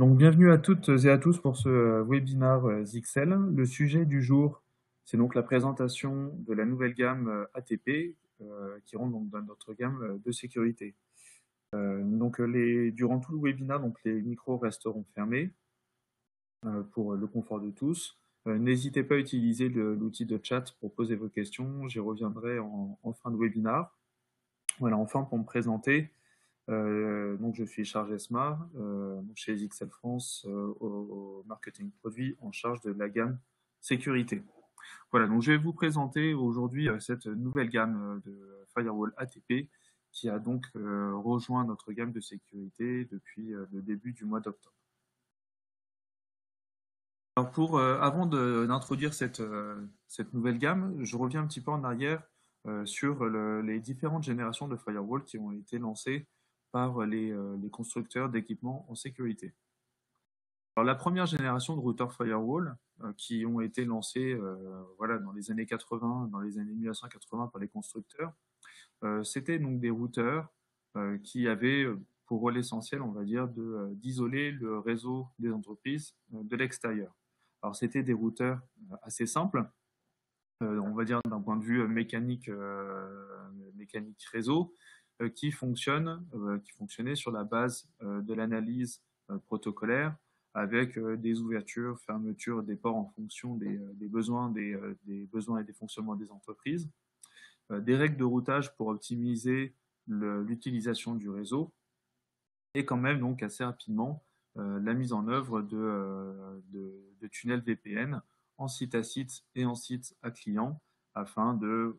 Donc, bienvenue à toutes et à tous pour ce webinaire ZXL. Le sujet du jour, c'est donc la présentation de la nouvelle gamme ATP qui rentre donc dans notre gamme de sécurité. Durant tout le webinaire, donc, les micros resteront fermés pour le confort de tous. N'hésitez pas à utiliser l'outil de chat pour poser vos questions. J'y reviendrai en fin de webinaire. Voilà, enfin, pour me présenter, donc je suis Charles Esmar, chez XL France, au marketing produit en charge de la gamme sécurité. Voilà, donc je vais vous présenter aujourd'hui cette nouvelle gamme de Firewall ATP qui a donc rejoint notre gamme de sécurité depuis le début du mois d'octobre. Alors avant d'introduire cette nouvelle gamme, je reviens un petit peu en arrière sur les différentes générations de firewall qui ont été lancées par les constructeurs d'équipements en sécurité. Alors, la première génération de routeurs firewall qui ont été lancés voilà, dans les années 80, dans les années 1980 par les constructeurs, c'était donc des routeurs qui avaient pour rôle essentiel, on va dire, d'isoler le réseau des entreprises de l'extérieur. Alors, c'était des routeurs assez simples, on va dire d'un point de vue mécanique réseau, qui fonctionnaient sur la base de l'analyse protocolaire avec des ouvertures, fermetures des ports en fonction des besoins, des besoins et des fonctionnements des entreprises, des règles de routage pour optimiser l'utilisation du réseau, et quand même donc assez rapidement la mise en œuvre de tunnels VPN en site à site et en site à client afin de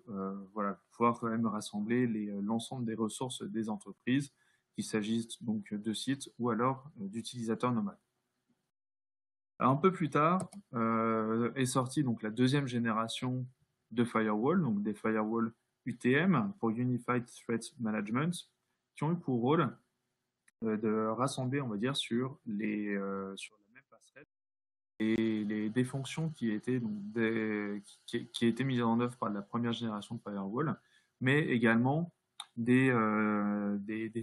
voilà, pouvoir quand même rassembler l'ensemble des ressources des entreprises, qu'il s'agisse donc de sites ou alors d'utilisateurs nomades. Alors, un peu plus tard est sortie donc la deuxième génération de firewall, donc des firewalls UTM pour Unified Threat Management, qui ont eu pour rôle de rassembler, on va dire, sur la même passerelle des fonctions qui étaient mises en œuvre par la première génération de firewall, mais également des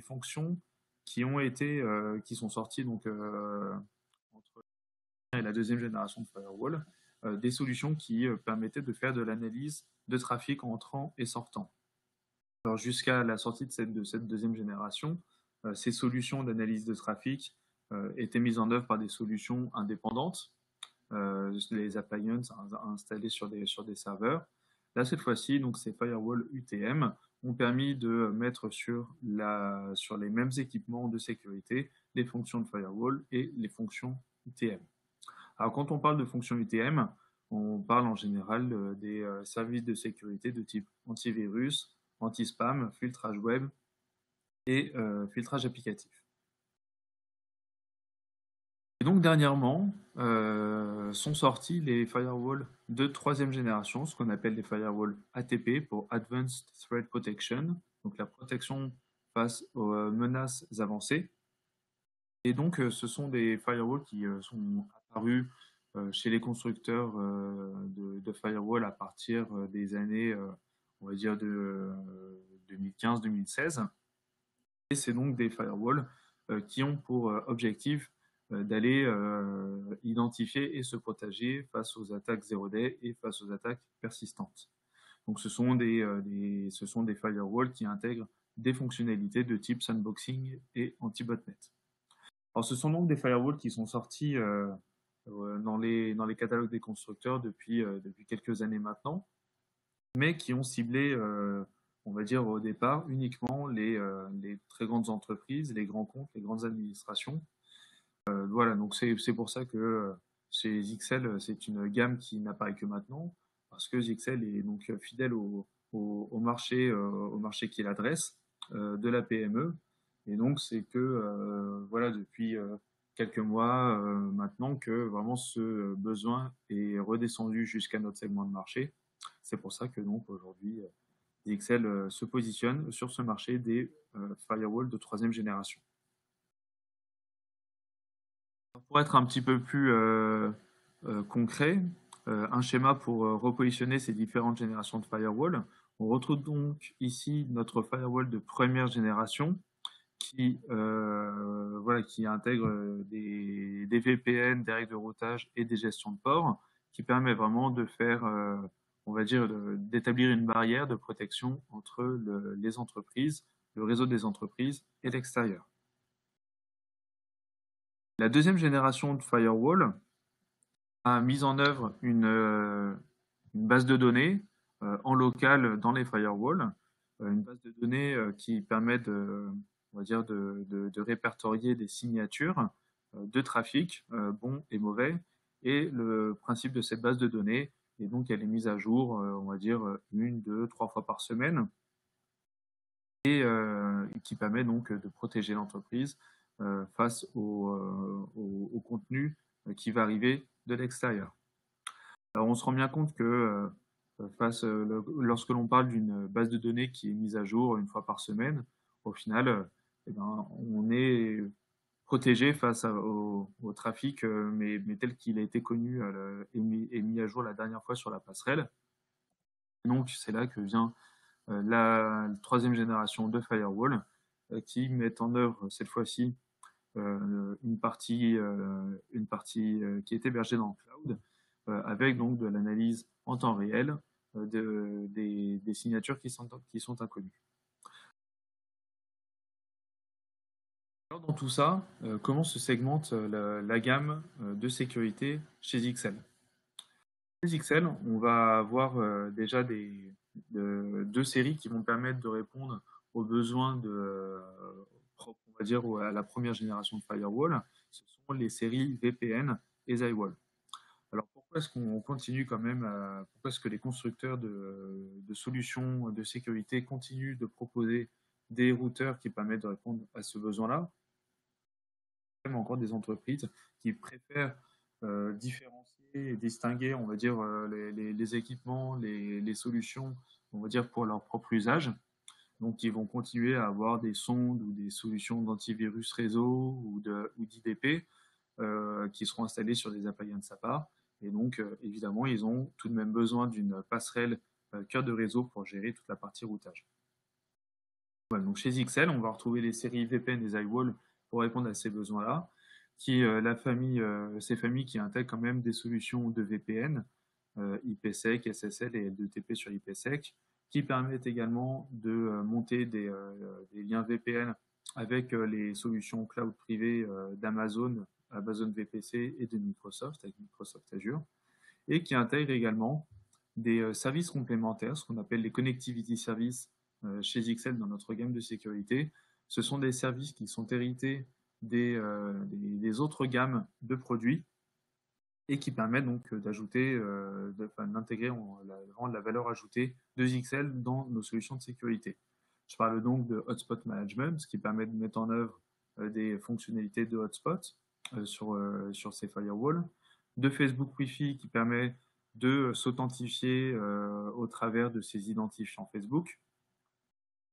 fonctions qui sont sorties donc entre la deuxième génération de firewall, des solutions qui permettaient de faire de l'analyse de trafic entrant et sortant. Alors jusqu'à la sortie de cette deuxième génération, ces solutions d'analyse de trafic étaient mises en œuvre par des solutions indépendantes, les appliances installées sur des serveurs. Là, cette fois-ci, donc ces firewalls UTM ont permis de mettre sur les mêmes équipements de sécurité les fonctions de firewall et les fonctions UTM. Alors, quand on parle de fonctions UTM, on parle en général des services de sécurité de type antivirus, anti-spam, filtrage web et filtrage applicatif. Et donc dernièrement, sont sortis les firewalls de troisième génération, ce qu'on appelle les firewalls ATP pour Advanced Threat Protection, donc la protection face aux menaces avancées. Et donc ce sont des firewalls qui sont apparus chez les constructeurs de firewall à partir des années, on va dire, de 2015-2016. Et c'est donc des firewalls qui ont pour objectif d'aller identifier et se protéger face aux attaques 0-day et face aux attaques persistantes. Donc ce sont des firewalls qui intègrent des fonctionnalités de type sandboxing et anti-botnet. Alors ce sont donc des firewalls qui sont sortis dans les catalogues des constructeurs depuis quelques années maintenant, mais qui ont ciblé on va dire au départ uniquement les très grandes entreprises, les grands comptes, les grandes administrations. Voilà, donc c'est pour ça que chez ZXL, c'est une gamme qui n'apparaît que maintenant, parce que ZXL est donc fidèle au marché qu'il adresse de la PME. Et donc c'est que voilà, depuis quelques mois maintenant que vraiment ce besoin est redescendu jusqu'à notre segment de marché. C'est pour ça que donc aujourd'hui ZXL se positionne sur ce marché des firewalls de troisième génération. Pour être un petit peu plus concret, un schéma pour repositionner ces différentes générations de firewall. On retrouve donc ici notre firewall de première génération voilà, qui intègre des VPN, des règles de routage et des gestions de port, qui permet vraiment de faire, on va dire, d'établir une barrière de protection entre les entreprises, le réseau des entreprises et l'extérieur. La deuxième génération de firewall a mis en œuvre une base de données en local dans les firewalls, une base de données qui permet on va dire de répertorier des signatures de trafic, bons et mauvais, et le principe de cette base de données, et donc elle est mise à jour, on va dire, une, deux, trois fois par semaine, et qui permet donc de protéger l'entreprise face au contenu qui va arriver de l'extérieur. Alors on se rend bien compte que lorsque l'on parle d'une base de données qui est mise à jour une fois par semaine, au final, eh ben, on est protégé face au trafic, mais tel qu'il a été connu et mis à jour la dernière fois sur la passerelle. Donc c'est là que vient la troisième génération de firewall qui met en œuvre cette fois-ci une partie qui est hébergée dans le cloud avec donc de l'analyse en temps réel des signatures qui sont inconnues. Alors dans tout ça, comment se segmente la gamme de sécurité chez XL? Chez XL, on va avoir déjà deux séries qui vont permettre de répondre aux besoins propres, on va dire, à la première génération de firewall. Ce sont les séries VPN et ZyWall. Alors pourquoi est-ce qu'on continue quand même pourquoi est-ce que les constructeurs de solutions de sécurité continuent de proposer des routeurs qui permettent de répondre à ce besoin-là? Même encore des entreprises qui préfèrent différencier et distinguer, on va dire, les équipements, les solutions, on va dire, pour leur propre usage. Donc, ils vont continuer à avoir des sondes ou des solutions d'antivirus réseau ou d'IDP qui seront installées sur des appliances à part. Et donc, évidemment, ils ont tout de même besoin d'une passerelle cœur de réseau pour gérer toute la partie routage. Voilà, donc chez XL, on va retrouver les séries VPN et ZyWall pour répondre à ces besoins-là, ces familles qui intègrent quand même des solutions de VPN, IPsec, SSL et L2TP sur IPsec, qui permettent également de monter des liens VPN avec les solutions cloud privées d'Amazon, Amazon VPC et de Microsoft, avec Microsoft Azure, et qui intègrent également des services complémentaires, ce qu'on appelle les Connectivity Services chez XL dans notre gamme de sécurité. Ce sont des services qui sont hérités des autres gammes de produits et qui permettent donc d'ajouter, d'intégrer la valeur ajoutée de XL dans nos solutions de sécurité. Je parle donc de Hotspot Management, ce qui permet de mettre en œuvre des fonctionnalités de hotspot sur ces firewalls, de Facebook Wi-Fi qui permet de s'authentifier au travers de ces identifiants Facebook,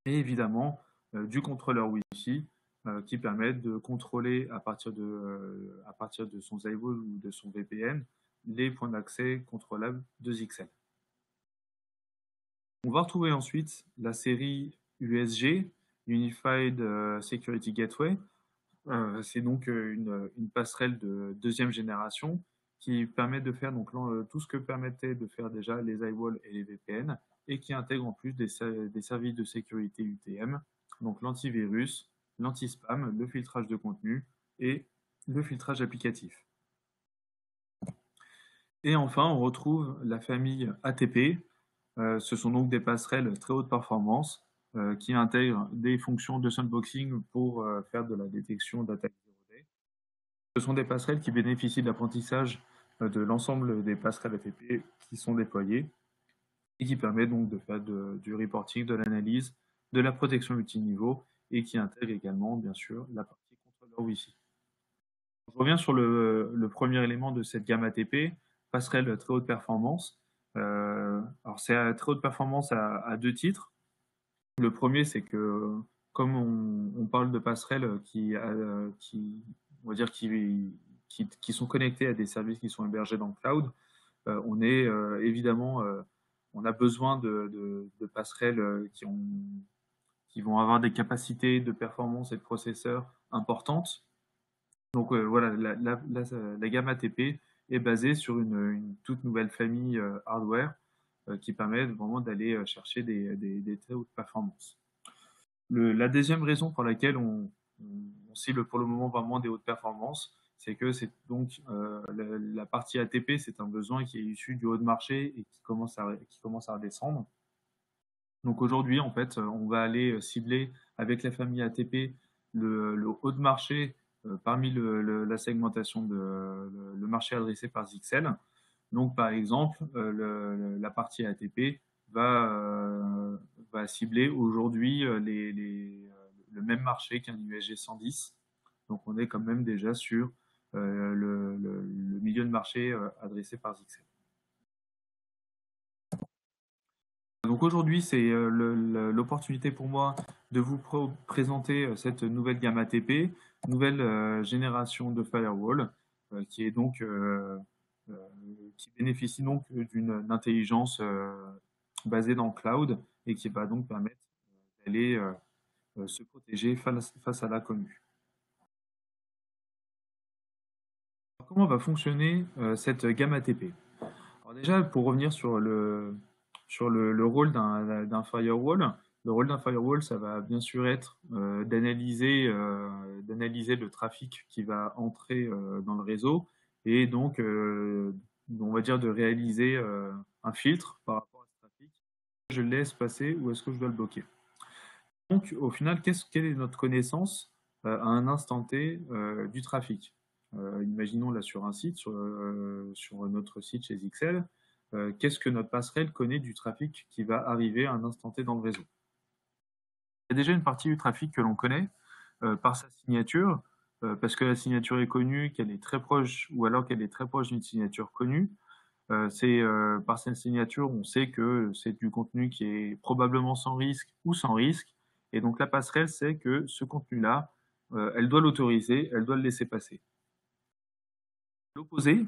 et évidemment du contrôleur Wi-Fi qui permettent de contrôler à partir de son ZyWall ou de son VPN les points d'accès contrôlables de XL. On va retrouver ensuite la série USG, Unified Security Gateway. C'est donc une passerelle de deuxième génération qui permet de faire donc, tout ce que permettaient de faire déjà les ZyWall et les VPN et qui intègre en plus des services de sécurité UTM, donc l'antivirus, l'anti-spam, le filtrage de contenu et le filtrage applicatif. Et enfin, on retrouve la famille ATP. Ce sont donc des passerelles très haute performance qui intègrent des fonctions de sandboxing pour faire de la détection d'attaques zéro day. Ce sont des passerelles qui bénéficient de l'apprentissage de l'ensemble des passerelles ATP qui sont déployées et qui permet donc de faire du reporting, de l'analyse, de la protection multiniveau et qui intègre également, bien sûr, la partie contrôleur Wi-Fi. Je reviens sur le premier élément de cette gamme ATP, passerelle très haute performance. Alors c'est à très haute performance à deux titres. Le premier, c'est que comme on parle de passerelles on va dire qui sont connectées à des services qui sont hébergés dans le cloud, on est évidemment on a besoin de passerelles qui vont avoir des capacités de performance et de processeurs importantes. Donc voilà, la gamme ATP est basée sur une toute nouvelle famille hardware qui permet vraiment d'aller chercher des très hautes performances. La deuxième raison pour laquelle on cible pour le moment vraiment des hautes performances, c'est que c'est donc la partie ATP, c'est un besoin qui est issu du haut de marché et qui commence à redescendre. Donc aujourd'hui, en fait, on va aller cibler avec la famille ATP le haut de marché parmi la segmentation le marché adressé par Zixel. Donc par exemple, la partie ATP va cibler aujourd'hui le même marché qu'un USG 110. Donc on est quand même déjà sur le milieu de marché adressé par Zixel. Donc aujourd'hui, c'est l'opportunité pour moi de vous présenter cette nouvelle gamme ATP, nouvelle génération de firewall, qui est donc qui bénéficie donc d'une intelligence basée dans le cloud et qui va donc permettre d'aller se protéger face à l'inconnu. Comment va fonctionner cette gamme ATP? Alors déjà, pour revenir sur le rôle d'un firewall, le rôle d'un firewall, ça va bien sûr être d'analyser le trafic qui va entrer dans le réseau et donc, on va dire, de réaliser un filtre par rapport à ce trafic. Je le laisse passer ou est-ce que je dois le bloquer? Donc, au final, quelle est notre connaissance à un instant T du trafic? Imaginons là sur un site, sur notre site chez XL, qu'est-ce que notre passerelle connaît du trafic qui va arriver à un instant T dans le réseau? Il y a déjà une partie du trafic que l'on connaît par sa signature, parce que la signature est connue, qu'elle est très proche, ou alors qu'elle est très proche d'une signature connue. Par cette signature, on sait que c'est du contenu qui est probablement sans risque ou sans risque. Et donc la passerelle sait que ce contenu-là, elle doit l'autoriser, elle doit le laisser passer. L'opposé,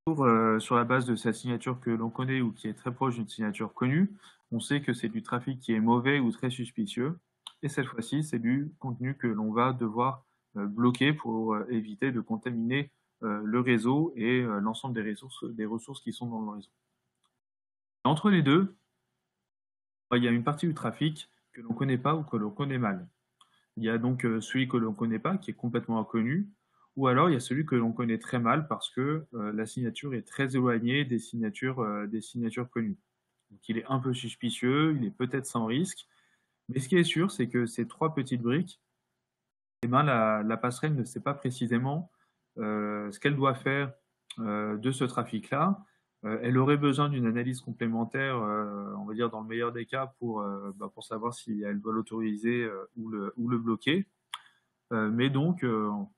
sur la base de sa signature que l'on connaît ou qui est très proche d'une signature connue, on sait que c'est du trafic qui est mauvais ou très suspicieux. Et cette fois-ci, c'est du contenu que l'on va devoir bloquer pour éviter de contaminer le réseau et l'ensemble des ressources qui sont dans le réseau. Entre les deux, il y a une partie du trafic que l'on ne connaît pas ou que l'on connaît mal. Il y a donc celui que l'on ne connaît pas, qui est complètement inconnu, ou alors il y a celui que l'on connaît très mal parce que la signature est très éloignée des signatures connues. Donc il est un peu suspicieux, il est peut-être sans risque, mais ce qui est sûr, c'est que ces trois petites briques, eh ben, la passerelle ne sait pas précisément ce qu'elle doit faire de ce trafic-là. Elle aurait besoin d'une analyse complémentaire, on va dire dans le meilleur des cas, pour savoir si elle doit l'autoriser ou le bloquer. Mais donc,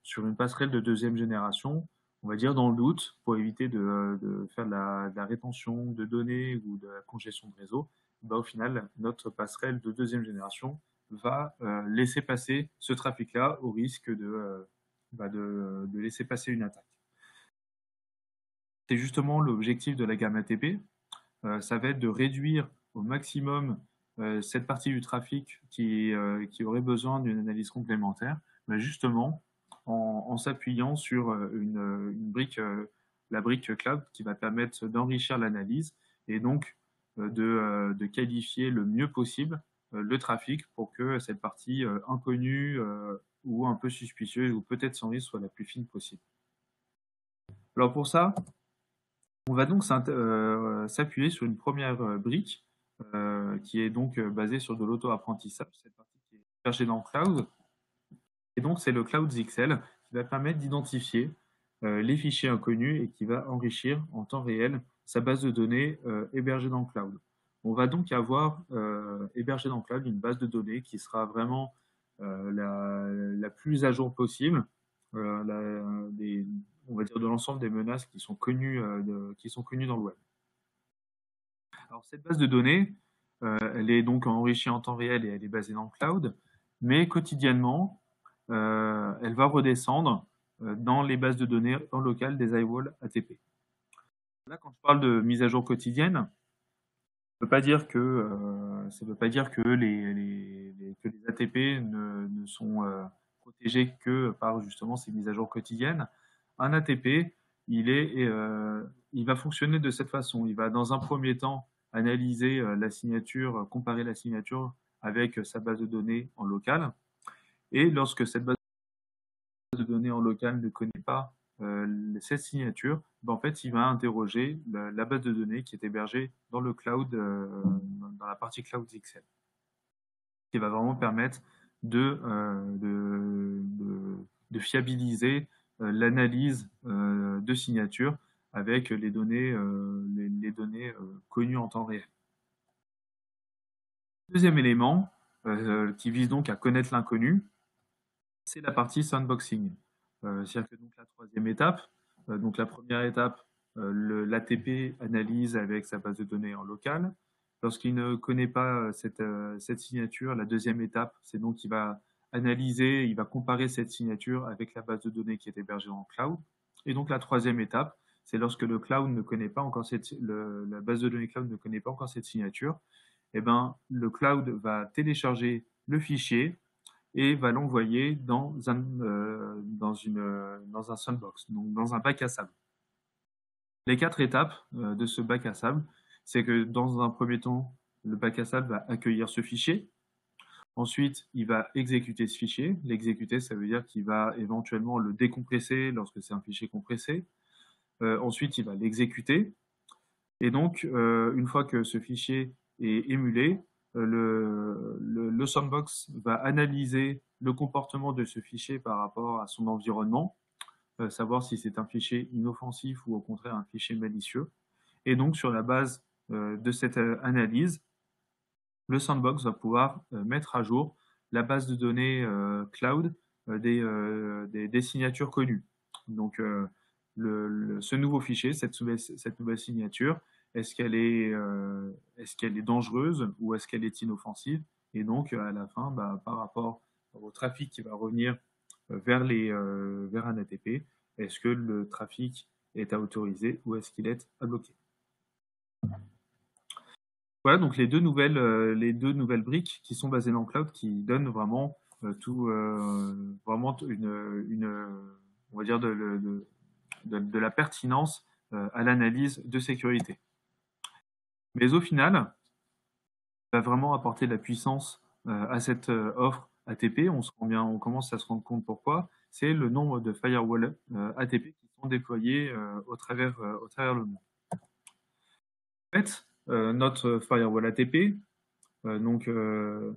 sur une passerelle de deuxième génération, on va dire dans le doute, pour éviter de faire de la rétention de données ou de la congestion de réseau, au final, notre passerelle de deuxième génération va laisser passer ce trafic-là au risque de laisser passer une attaque. C'est justement l'objectif de la gamme ATP. Ça va être de réduire au maximum cette partie du trafic qui aurait besoin d'une analyse complémentaire, mais justement en s'appuyant sur une brique, la brique cloud qui va permettre d'enrichir l'analyse et donc de qualifier le mieux possible le trafic pour que cette partie inconnue ou un peu suspicieuse ou peut-être sans risque soit la plus fine possible. Alors pour ça, on va donc s'appuyer sur une première brique qui est donc basée sur de l'auto-apprentissage, cette partie qui est hébergée dans le cloud. Et donc, c'est le Cloud XL qui va permettre d'identifier les fichiers inconnus et qui va enrichir en temps réel sa base de données hébergée dans le cloud. On va donc avoir hébergé dans le cloud une base de données qui sera vraiment la plus à jour possible, on va dire de l'ensemble des menaces qui sont connues dans le web. Alors cette base de données, elle est donc enrichie en temps réel et elle est basée dans le cloud, mais quotidiennement, elle va redescendre dans les bases de données en local des iWall ATP. Là, quand je parle de mise à jour quotidienne, veut pas dire que ça veut pas dire que que les ATP ne sont protégés que par justement ces mises à jour quotidiennes. Un ATP, il va fonctionner de cette façon. Il va dans un premier temps analyser la signature, comparer la signature avec sa base de données en local. Et lorsque cette base de données en local ne connaît pas cette signature, ben en fait, il va interroger la base de données qui est hébergée dans le cloud, dans la partie cloud XL, qui va vraiment permettre de fiabiliser l'analyse de signature avec les données, connues en temps réel. Deuxième élément, qui vise donc à connaître l'inconnu, c'est la partie sandboxing. C'est-à-dire que donc la troisième étape, donc la première étape, l'ATP analyse avec sa base de données en local. Lorsqu'il ne connaît pas cette signature, la deuxième étape, c'est donc qu'il va analyser, il va comparer cette signature avec la base de données qui est hébergée en cloud. Et donc la troisième étape, c'est lorsque le cloud ne connaît pas encore la base de données cloud ne connaît pas encore cette signature, eh ben, le cloud va télécharger le fichier et va l'envoyer dans un sandbox, donc dans un bac à sable. Les 4 étapes de ce bac à sable, c'est que dans un premier temps, le bac à sable va accueillir ce fichier. Ensuite, il va exécuter ce fichier. L'exécuter, ça veut dire qu'il va éventuellement le décompresser lorsque c'est un fichier compressé. Ensuite, il va l'exécuter. Et donc, une fois que ce fichier est émulé, le sandbox va analyser le comportement de ce fichier par rapport à son environnement, savoir si c'est un fichier inoffensif ou au contraire un fichier malicieux. Et donc, sur la base de cette analyse, le sandbox va pouvoir mettre à jour la base de données cloud des signatures connues. Donc, ce nouveau fichier, cette nouvelle signature, est-ce qu'elle est dangereuse ou est-ce qu'elle est inoffensive? Et donc, à la fin, bah, par rapport au trafic qui va revenir vers un ATP, est-ce que le trafic est à autoriser ou est-ce qu'il est à bloquer? Voilà, donc les deux nouvelles briques qui sont basées dans le cloud, qui donnent vraiment vraiment on va dire de la pertinence à l'analyse de sécurité. Mais au final, ça va vraiment apporter de la puissance à cette offre ATP. On commence à se rendre compte pourquoi. C'est le nombre de firewalls ATP qui sont déployés au travers le monde. En fait, notre firewall ATP, donc,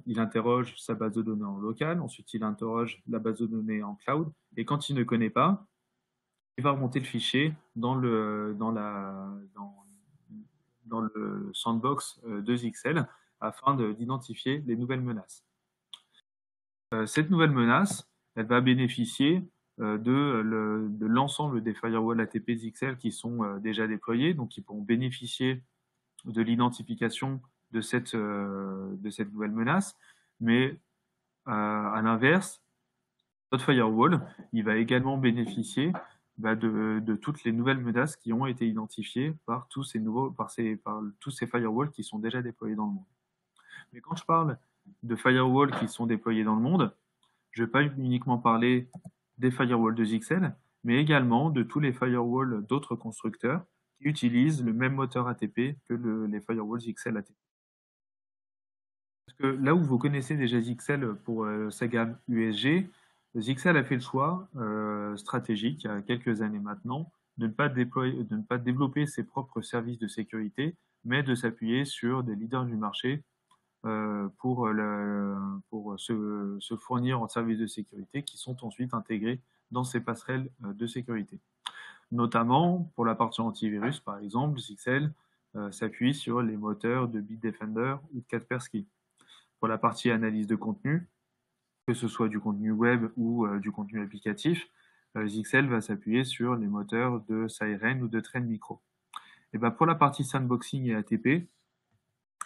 il interroge sa base de données en local, ensuite il interroge la base de données en cloud, et quand il ne connaît pas, il va remonter le fichier dans le sandbox de XL afin d'identifier les nouvelles menaces. Cette nouvelle menace, elle va bénéficier de l'ensemble des firewalls ATP XL qui sont déjà déployés, donc qui pourront bénéficier de l'identification de cette nouvelle menace. Mais à l'inverse, notre firewall, il va également bénéficier de toutes les nouvelles menaces qui ont été identifiées par tous ces firewalls qui sont déjà déployés dans le monde. Mais quand je parle de firewalls qui sont déployés dans le monde, je ne vais pas uniquement parler des firewalls de ZXL, mais également de tous les firewalls d'autres constructeurs qui utilisent le même moteur ATP que les firewalls ZXL ATP. Parce que là où vous connaissez déjà ZXL pour sa gamme USG, ZXL a fait le choix stratégique, il y a quelques années maintenant, de ne pas développer ses propres services de sécurité, mais de s'appuyer sur des leaders du marché pour se fournir en services de sécurité qui sont ensuite intégrés dans ces passerelles de sécurité. Notamment, pour la partie antivirus, par exemple, ZXL s'appuie sur les moteurs de Bitdefender ou de Kaspersky. Pour la partie analyse de contenu, que ce soit du contenu web ou du contenu applicatif, ZXL va s'appuyer sur les moteurs de Siren ou de Trend Micro. Et ben pour la partie sandboxing et ATP,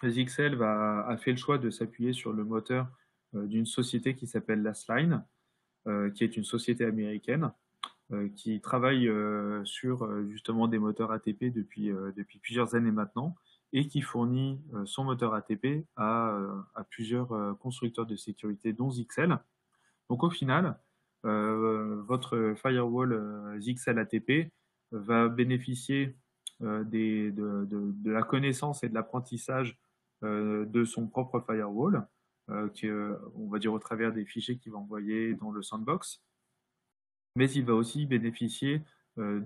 ZXL a fait le choix de s'appuyer sur le moteur d'une société qui s'appelle Lastline, qui est une société américaine qui travaille sur justement des moteurs ATP depuis plusieurs années maintenant et qui fournit son moteur ATP à plusieurs constructeurs de sécurité, dont ZXL. Donc au final, votre firewall ZXL ATP va bénéficier de la connaissance et de l'apprentissage de son propre firewall, on va dire au travers des fichiers qu'il va envoyer dans le sandbox, mais il va aussi bénéficier on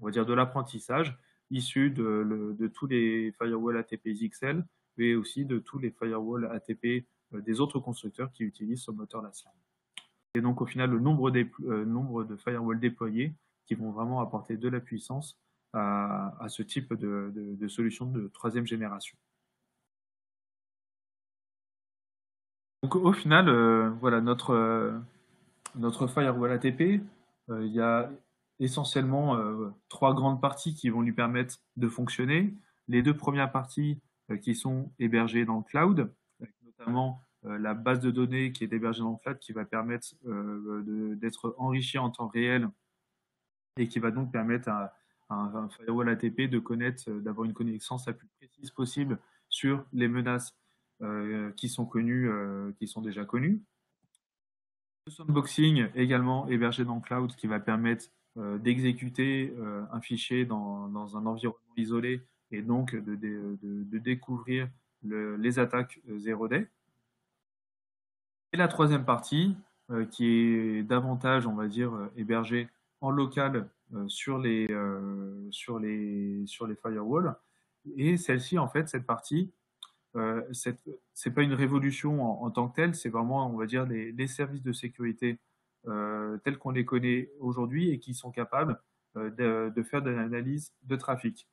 va dire de l'apprentissage issu de tous les firewalls ATP ZXL, mais aussi de tous les firewalls ATP des autres constructeurs qui utilisent ce moteur LASLAN. Et donc au final, le nombre de firewalls déployés qui vont vraiment apporter de la puissance à ce type de solution de troisième génération. Donc au final, voilà, notre firewall ATP, il y a essentiellement trois grandes parties qui vont lui permettre de fonctionner. Les deux premières parties qui sont hébergées dans le cloud, avec notamment la base de données qui est hébergée dans le cloud, qui va permettre d'être enrichie en temps réel et qui va donc permettre à un firewall ATP de connaître, d'avoir une connaissance la plus précise possible sur les menaces qui sont connues, qui sont déjà connues. Le sandboxing également hébergé dans le cloud qui va permettre d'exécuter un fichier dans un environnement isolé et donc de découvrir les attaques 0-day. Et la troisième partie qui est davantage, on va dire, hébergée en local sur les firewalls. Et celle-ci, en fait, cette partie, c'est pas une révolution en tant que telle, c'est vraiment, on va dire, les services de sécurité tels qu'on les connaît aujourd'hui et qui sont capables de faire de l'analyse de trafic.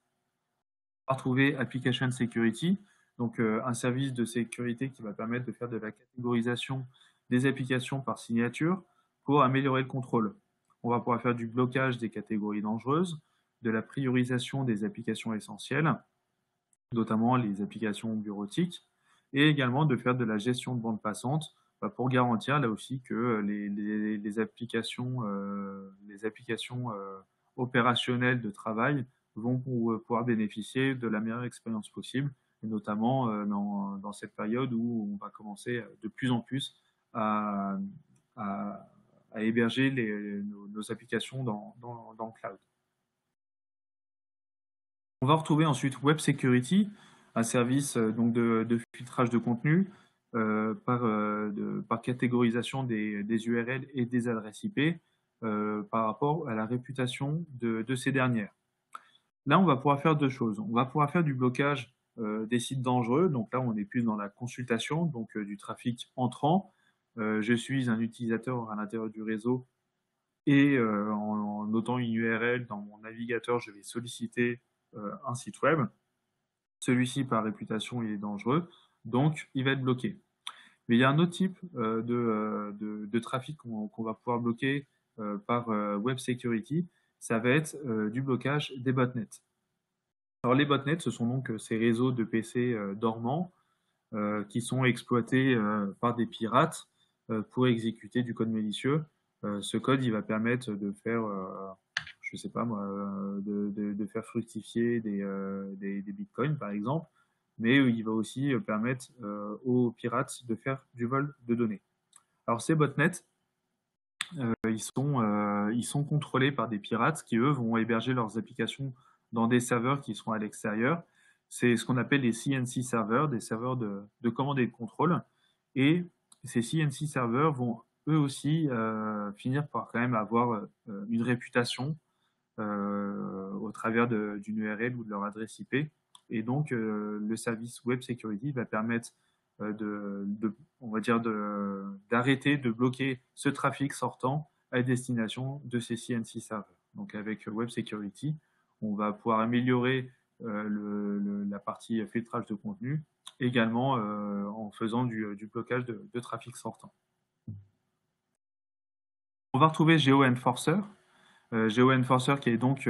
On va retrouver Application Security, donc un service de sécurité qui va permettre de faire de la catégorisation des applications par signature pour améliorer le contrôle. On va pouvoir faire du blocage des catégories dangereuses, de la priorisation des applications essentielles, notamment les applications bureautiques, et également de faire de la gestion de bande passante pour garantir là aussi que les applications opérationnelles de travail vont pouvoir bénéficier de la meilleure expérience possible, et notamment dans cette période où on va commencer de plus en plus à, à, à héberger nos applications dans le cloud. On va retrouver ensuite Web Security, un service donc de filtrage de contenu par catégorisation des URL et des adresses IP par rapport à la réputation de ces dernières. Là, on va pouvoir faire deux choses. On va pouvoir faire du blocage des sites dangereux. Donc là, on est plus dans la consultation, donc du trafic entrant. Je suis un utilisateur à l'intérieur du réseau et en notant une URL dans mon navigateur, je vais solliciter un site web. Celui-ci, par réputation, il est dangereux, donc il va être bloqué. Mais il y a un autre type de trafic qu'on va pouvoir bloquer par Web Security, ça va être du blocage des botnets. Alors les botnets, ce sont donc ces réseaux de PC dormants qui sont exploités par des pirates pour exécuter du code malicieux. Ce code, il va permettre de faire je sais pas moi, de faire fructifier des bitcoins, par exemple, mais il va aussi permettre aux pirates de faire du vol de données. Alors, ces botnets, ils sont contrôlés par des pirates qui, eux, vont héberger leurs applications dans des serveurs qui seront à l'extérieur. C'est ce qu'on appelle les CNC serveurs, des serveurs de commande et de contrôle. Et ces CNC serveurs vont eux aussi finir par quand même avoir une réputation au travers d'une URL ou de leur adresse IP. Et donc, le service Web Security va permettre on va dire d'arrêter, de bloquer ce trafic sortant à destination de ces CNC serveurs. Donc, avec Web Security, on va pouvoir améliorer la partie filtrage de contenu, également en faisant du blocage de trafic sortant. On va retrouver GeoEnforcer. GeoEnforcer qui est donc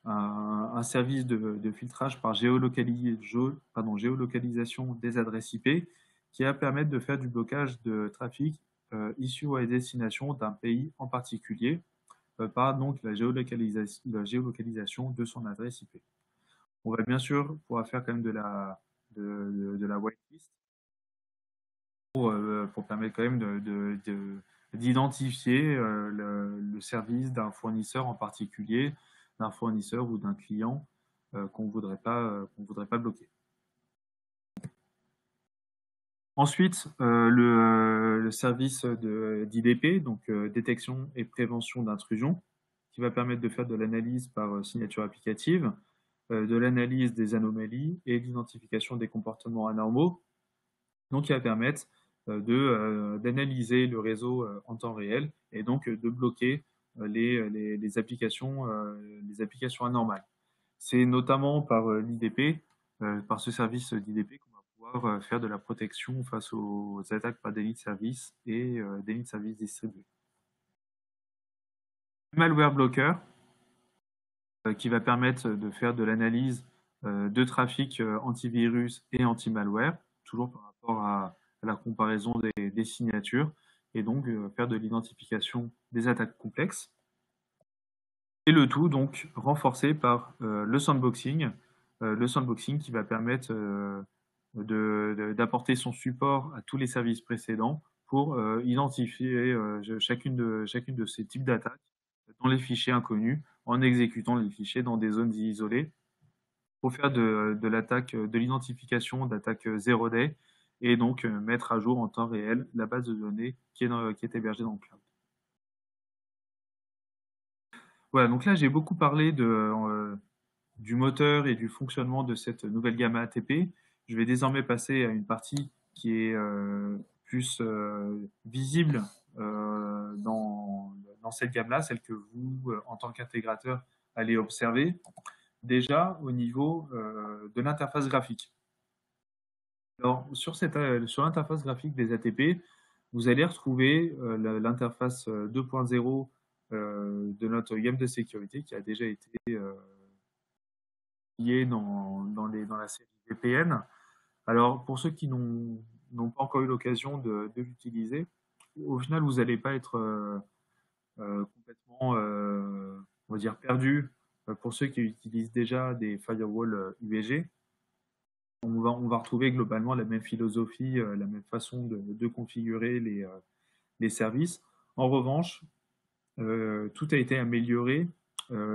un service de filtrage par géolocalisation des adresses IP qui va permettre de faire du blocage de trafic issu ou à destination d'un pays en particulier par donc la géolocalisation de son adresse IP. On va bien sûr pouvoir faire quand même de la whitelist pour permettre quand même d'identifier le service d'un fournisseur en particulier, d'un fournisseur ou d'un client qu'on voudrait pas bloquer. Ensuite, le service d'IDP, donc détection et prévention d'intrusion, qui va permettre de faire de l'analyse par signature applicative, de l'analyse des anomalies et l'identification des comportements anormaux. Donc, qui va permettre d'analyser le réseau en temps réel et donc de bloquer les les applications anormales. C'est notamment par l'IDP, par ce service d'IDP qu'on va pouvoir faire de la protection face aux attaques par délit de service et délit de service distribué. Malware Blocker, qui va permettre de faire de l'analyse de trafic antivirus et anti-malware, toujours par rapport à la comparaison des signatures, et donc faire de l'identification des attaques complexes. Et le tout donc renforcé par le sandboxing qui va permettre d'apporter son support à tous les services précédents pour identifier chacune de ces types d'attaques dans les fichiers inconnus en exécutant les fichiers dans des zones isolées pour faire de l'attaque, de l'identification d'attaque zero day et donc mettre à jour en temps réel la base de données qui est hébergée dans le cloud. Voilà, donc là j'ai beaucoup parlé du moteur et du fonctionnement de cette nouvelle gamme ATP. Je vais désormais passer à une partie qui est plus visible dans cette gamme-là, celle que vous, en tant qu'intégrateur, allez observer déjà au niveau de l'interface graphique. Alors, sur l'interface graphique des ATP, vous allez retrouver l'interface 2.0 de notre gamme de sécurité qui a déjà été liée dans la série VPN. Alors, pour ceux qui n'ont pas encore eu l'occasion de l'utiliser, au final, vous n'allez pas être complètement, on va dire, perdu. Pour ceux qui utilisent déjà des firewalls UEG, on va retrouver globalement la même philosophie, la même façon de configurer les services. En revanche, tout a été amélioré.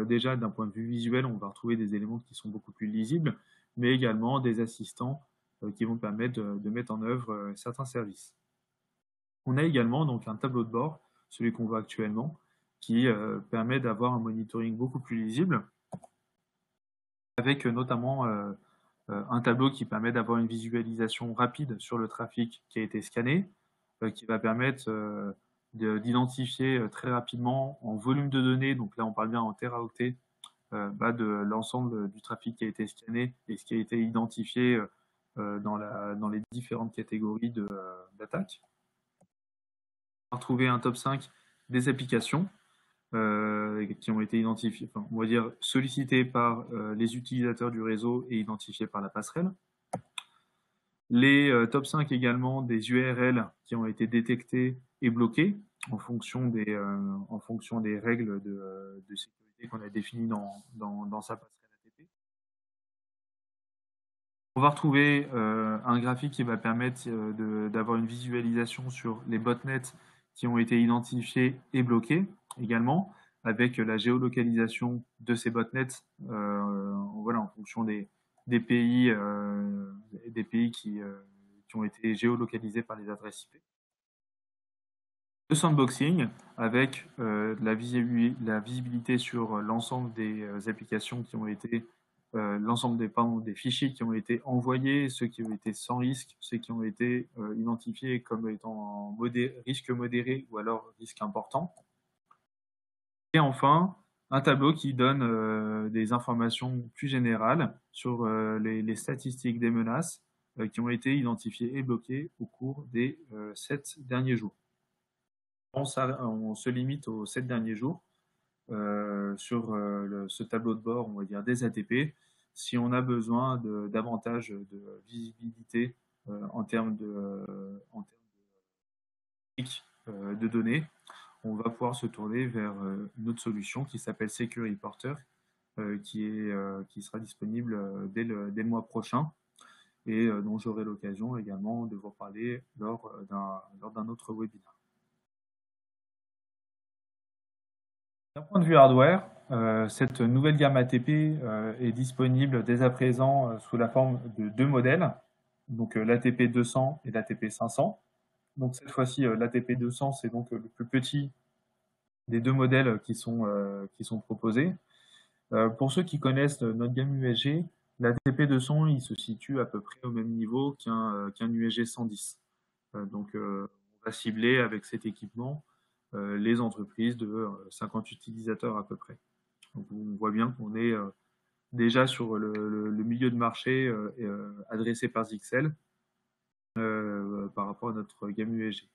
Déjà, d'un point de vue visuel, on va retrouver des éléments qui sont beaucoup plus lisibles, mais également des assistants qui vont permettre de mettre en œuvre certains services. On a également donc un tableau de bord, celui qu'on voit actuellement, qui permet d'avoir un monitoring beaucoup plus lisible, avec notamment un tableau qui permet d'avoir une visualisation rapide sur le trafic qui a été scanné, qui va permettre d'identifier très rapidement en volume de données, donc là on parle bien en teraoctets, de l'ensemble du trafic qui a été scanné et ce qui a été identifié dans les différentes catégories d'attaques. On va retrouver un top 5 des applications qui ont été identifiées, enfin, on va dire sollicitées par les utilisateurs du réseau et identifiées par la passerelle. Les top 5 également des URL qui ont été détectés et bloqués en fonction des règles de sécurité qu'on a définies dans sa passerelle ATP. On va retrouver un graphique qui va permettre d'avoir une visualisation sur les botnets qui ont été identifiés et bloqués également, avec la géolocalisation de ces botnets voilà, en fonction des pays qui ont été géolocalisés par les adresses IP. Le sandboxing avec la visibilité sur l'ensemble des applications qui ont été l'ensemble des fichiers qui ont été envoyés, ceux qui ont été sans risque, ceux qui ont été identifiés comme étant risque modéré ou alors risque important. Et enfin, un tableau qui donne des informations plus générales sur les statistiques des menaces qui ont été identifiées et bloquées au cours des 7 derniers jours. On se limite aux 7 derniers jours sur ce tableau de bord, on va dire, des ATP. Si on a besoin davantage de visibilité en termes de données, on va pouvoir se tourner vers une autre solution qui s'appelle Security Reporter, qui sera disponible dès le mois prochain et dont j'aurai l'occasion également de vous parler lors d'un autre webinaire. D'un point de vue hardware, cette nouvelle gamme ATP est disponible dès à présent sous la forme de deux modèles, donc l'ATP 200 et l'ATP 500. Donc cette fois-ci, l'ATP 200, c'est donc le plus petit des deux modèles qui sont proposés. Pour ceux qui connaissent notre gamme USG, l'ATP 200, il se situe à peu près au même niveau qu'un USG 110. Donc on va cibler avec cet équipement les entreprises de 50 utilisateurs à peu près. Donc on voit bien qu'on est déjà sur le milieu de marché adressé par Zixel par rapport à notre gamme USG.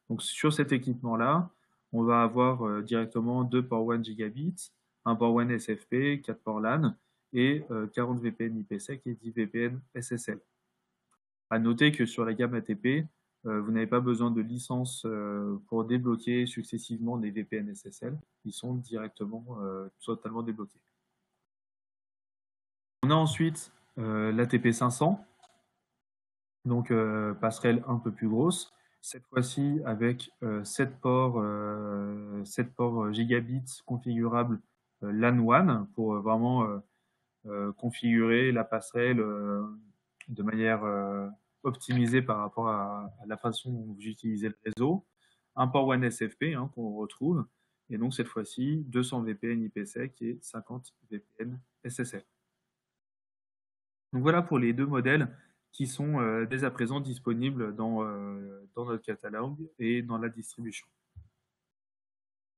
Donc sur cet équipement-là, on va avoir directement deux ports 1 gigabits, un port 1 SFP, 4 ports LAN et 40 VPN IPsec et 10 VPN SSL. À noter que sur la gamme ATP, vous n'avez pas besoin de licence pour débloquer successivement des VPN SSL. Ils sont directement totalement débloqués. On a ensuite l'ATP 500, donc passerelle un peu plus grosse. Cette fois-ci avec 7 ports gigabits configurables LAN WAN pour vraiment configurer la passerelle de manière optimisée par rapport à la façon dont vous utilisez le réseau. Un port 1 SFP qu'on retrouve, et donc cette fois-ci 200 VPN IPsec et 50 VPN SSL. Donc voilà pour les deux modèles qui sont dès à présent disponibles dans notre catalogue et dans la distribution.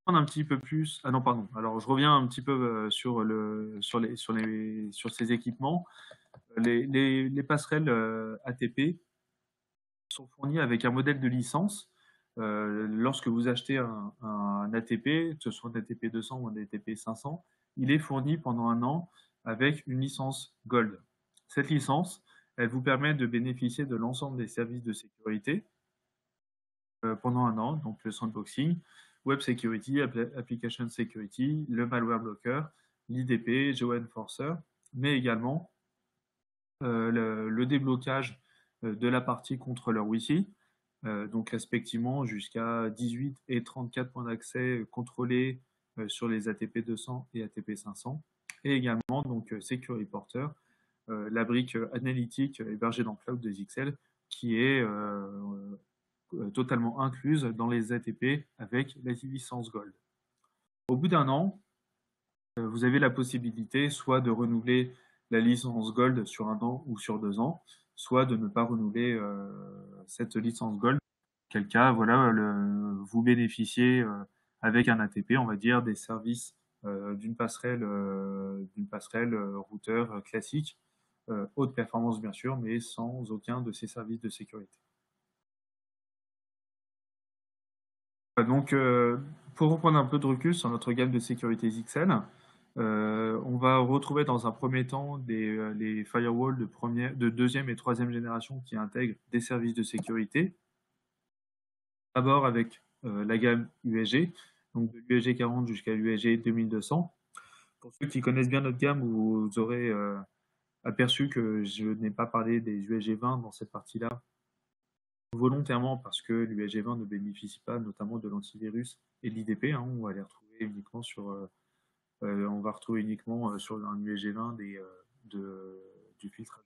Un petit peu plus. Ah non, pardon. Alors je reviens un petit peu sur ces équipements. Les passerelles ATP sont fournies avec un modèle de licence. Lorsque vous achetez un ATP, que ce soit un ATP 200 ou un ATP 500, il est fourni pendant un an avec une licence Gold. Cette licence, elle vous permet de bénéficier de l'ensemble des services de sécurité pendant un an, donc le sandboxing, Web Security, Application Security, le Malware Blocker, l'IDP, GeoEnforcer, mais également le déblocage de la partie contrôleur Wi-Fi, donc respectivement jusqu'à 18 et 34 points d'accès contrôlés sur les ATP 200 et ATP 500, et également donc Security Porter, la brique analytique hébergée dans le cloud de Zixel, qui est totalement incluse dans les ATP avec la licence Gold. Au bout d'un an, vous avez la possibilité soit de renouveler la licence Gold sur un an ou sur 2 ans, soit de ne pas renouveler cette licence Gold. Quel cas, voilà, vous bénéficiez avec un ATP, on va dire, des services d'une passerelle routeur classique, haute performance bien sûr, mais sans aucun de ces services de sécurité. Donc, pour reprendre un peu de recul sur notre gamme de sécurité Zixel, on va retrouver dans un premier temps les firewalls de deuxième et troisième génération qui intègrent des services de sécurité. D'abord avec la gamme USG, donc de l'USG 40 jusqu'à l'USG 2200. Pour ceux qui connaissent bien notre gamme, vous aurez aperçu que je n'ai pas parlé des USG 20 dans cette partie-là, volontairement parce que l'USG 20 ne bénéficie pas notamment de l'antivirus et de l'IDP. On va les retrouver uniquement sur sur un USG 20 du filtrage.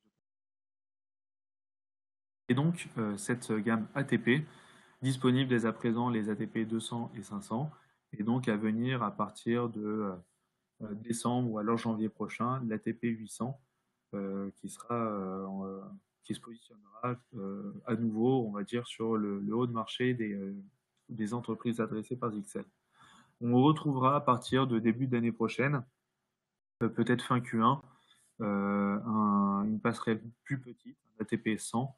Et donc cette gamme ATP, disponible dès à présent les ATP 200 et 500, et donc à venir à partir de décembre ou alors janvier prochain, l'ATP 800 qui se positionnera à nouveau, on va dire, sur le haut de marché des entreprises adressées par Zixel. On retrouvera à partir de début d'année prochaine, peut-être fin Q1, une passerelle plus petite, un ATP 100,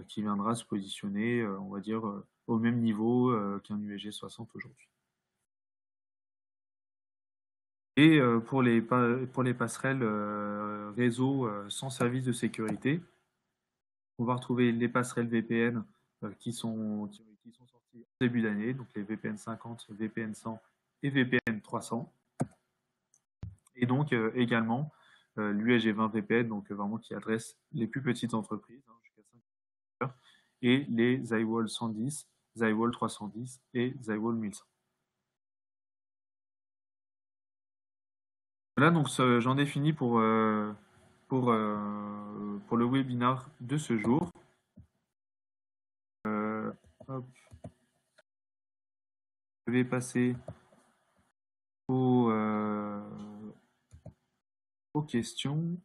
qui viendra se positionner, on va dire, au même niveau qu'un USG 60 aujourd'hui. Et pour les passerelles réseau sans service de sécurité, on va retrouver les passerelles VPN qui sont sorties en début d'année, donc les VPN 50, VPN 100 et VPN 300. Et donc également l'USG 20 VPN, donc vraiment qui adresse les plus petites entreprises, hein, jusqu'à 5 heures, et les Zywall 110, Zywall 310 et Zywall 1100. Voilà, donc j'en ai fini pour le webinar de ce jour. Hop, je vais passer aux questions.